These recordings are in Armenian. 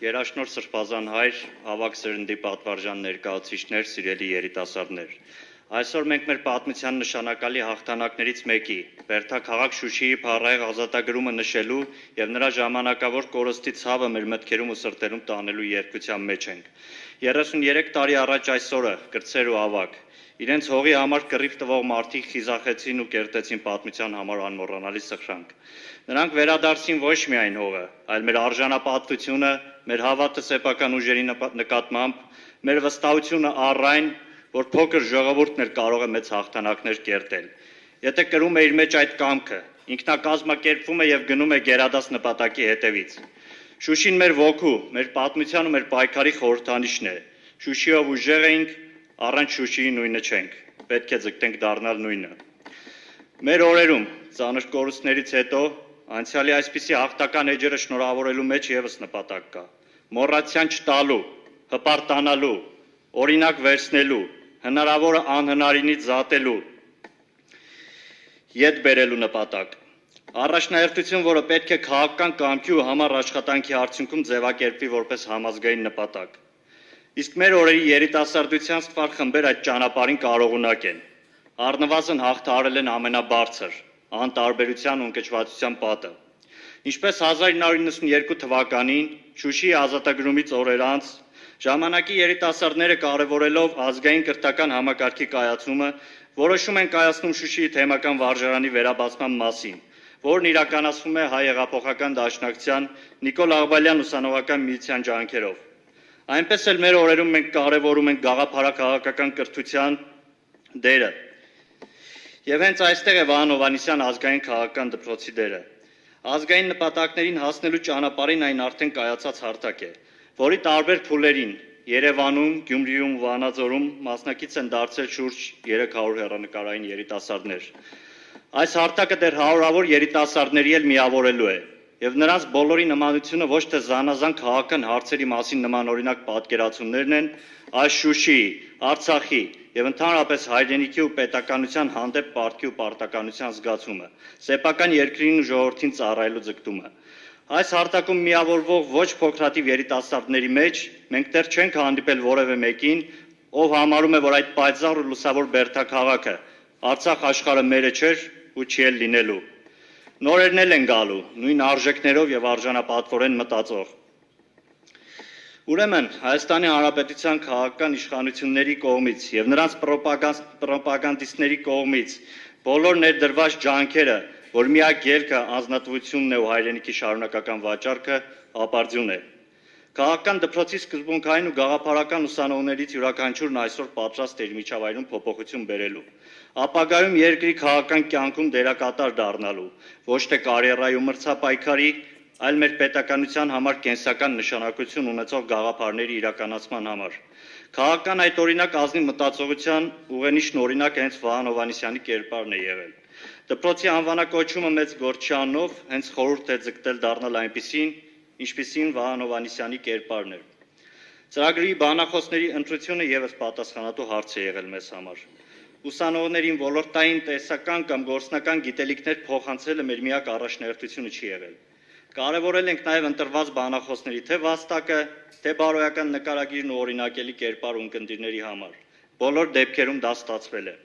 Երաշնորհ Սրբազան հայր, ավագ սերնդի պատվարժան ներկայացուցիչներ, սիրելի երիտասարդներ։ Այսօր մենք մեր պատմության նշանակալի հաղթանակներից մեկի, Բերդաքաղաք Շուշիի փառահեղ ազատագրումը նշելու եւ նրա ժամանակավոր կորստի ցավը մեր մտքերում ու սրտերում տանելու երկության մեջ ենք։ 33 տարի առաջ այս օրը կրտսեր ու ավագ իրենց հողի համար կռիվ տվող մարդիկ խիզախեցին ու կերտեցին պատմության համար անմոռանալի սխրանք։ Նրանք վերադարձին ոչ միայն հողը, այլ մեր արժանապատվությունը, մեր հավատը սեփական ուժերի նկատմամբ, մեր վստահությունը առ այն, որ փոքր ժողովուրդն էլ կարող է մեծ հաղթանակներ կերտել։ Եթե կրում է իր մեջ այդ կամքը, ինքնակազմակերպվում է եւ գնում է գերադաս նպատակի հետևից։ Շուշին մեր ոգու, մեր պատմության ու մեր պայքարի խորհրդանիշն է։ Շուշիով ուժեղ էինք, առանց Շուշիի նույնը չենք, պետք է ձգտենք դառնալ նույնը։ Մեր օրերում ծանր կորուստներից հետո անցյալի այսպիսի հաղթական էջերը շնորհավորելու մեջ եւս նպատակ կա։ Մոռացիան չտալու, հպարտանալու, օրինակ վերցնելու, հնարավորը անհնարինից զատելու, ետ բերելու նպատակ։ Առաջնահերթություն, որը պետք է քաղաքական կամքի ու համառ աշխատանքի արդյունքում ձևակերպվի որպես համազգային նպատակ։ Իսկ մեր օրերի երիտասարդության ստվար խմբեր այդ ճանապարհին կարողունակ են։ Առնվազն հաղթահարել են ամենաբարձր, անտարբերության ու ընկճվածության պատը։ Ինչպես 1992 թվականին Շուշիի ազատագրումից օրեր անց ժամանակի երիտասարդները կարևորելով ազգային կրթական համակարգի կայացումը որոշում են կայացնում Շուշիի թեմական վարժարանի վերաբացման մասին, որն իրականացվում է Հայ հեղափոխական դաշնակցության Նիկոլ Աղբալյան ուսանողական միության ջանքերով։ Այնպես էլ մեր օրերում մենք կարևորում ենք գաղափարաքաղաքական կրթության դերը։ Եվ հենց այստեղ է Վահան Հովհաննիսյան ազգային քաղաքական դպրոցի դերը։ Ազգային նպատակներին հասնելու ճանապարհին այն արդեն կայացած հարթակ է, որի տարբեր փուլերին Երևանում, Գյումրիում, Վանաձորում մասնակից են դարձել շուրջ 300 հեռանկարային երիտասարդներ։ Այս հարթակը դեռ հարյուրավոր երիտասարդների էլ միավորելու է, եւ նրանց բոլորի նմանությունը ոչ թե զանազան քաղաքական հարցերի մասին նմանօրինակ պատկերացումներն են, այլ Շուշիի, Արցախի եւ ընդհանրապես հայրենիքի ու պետականության հանդեպ պարտքի ու պարտականության զգացումը, սեփական երկրին ու ժողովրդին ծառայելու ձգտումը։ Այս հարթակում միավորվող ոչ փոքրաթիվ երիտասարդների մեջ մենք դեռ չենք հանդիպել որևէ մեկին, ով համարում է, որ այդ պայծառ ու լուսավոր Բերդաքաղաքը Արցախ աշխարհը մերը չէր ու չի էլ լինելու։ Նորերն էլ են գալու, նույն արժեքներով եւ արժանապատվորեն մտածող։ Ուրեմն Հայաստանի Հանրապետության քաղաքական իշխանությունների կողմից եւ նրանց պրոպագանդիստների կողմից բոլոր ներդրված ջանքերը, որ միակ ելքը անձնատվությունն է ու հայրենիքի շարունակական վաճառքը, ապարդյուն է։ Քաղաքական դպրոցի սկզբունքային ու գաղափարական ուսանողներից յուրաքանչյուրն այսօր պատրաստ է իր միջավայրում փոփոխություն բերելու։ Ապագայում երկրի քաղաքական կյանքում դերակատար դառնալու, ոչ թե կարիերայի ու մրցապայքարի, այլ մեր պետականության համար կենսական նշանակություն ունեցող գաղափարների իրականացման համար։ Քաղաքական այդ օրինակ ազնիվ մտածողության ուղենիշն օրինակ հենց Վահան Հովհաննիսյանի կերպարն է եղել։ Դպրոցի անվանակոչումը մեծ գործ չանով հենց խորհուրդ է ձգտել դառնալ այնպիսին, ինչպիսին Վահան Հովհաննիսյանի կերպարն էր։ Ծրագրի բանախոսների ընտրությունը եւս պատասխանատու հարց է եղել մեզ համար։ Ուսանողներին ոլորտային տեսական կամ գործնական գիտելիքներ փոխանցելը մեր միակ առաջնահերթությունը չի եղել։ Կարևորել ենք նաև ընտրված բանախոսների թե վաստակը, թե բարոյական նկարագիրն ու օրինակելի կերպար ու ընկերների համար։ Բոլոր դեպքերում դա ստացվել է։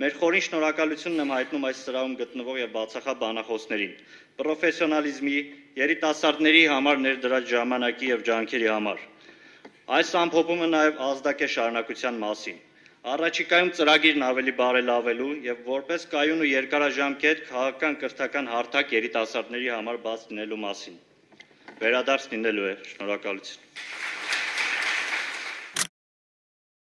Մեր խորին շնորհակալությունն եմ հայտնում այս սրահում գտնվող եւ բացախապ բանախոսներին, պրոֆեսիոնալիզմի, երիտասարդների համար ներդրած ժամանակի եւ ջանքերի համար։ Այս ամփոփումը նաև ազդակ է շարունակության մասին։ Առաջիկայում ծրագիրն ավելի բարելավելու եւ որպես կայուն ու երկարաժամկետ քաղաքական կրթական հարթակ երիտասարդների համար բաց լինելու մասին։ Վերադարձ լինելու է, շնորհակալություն։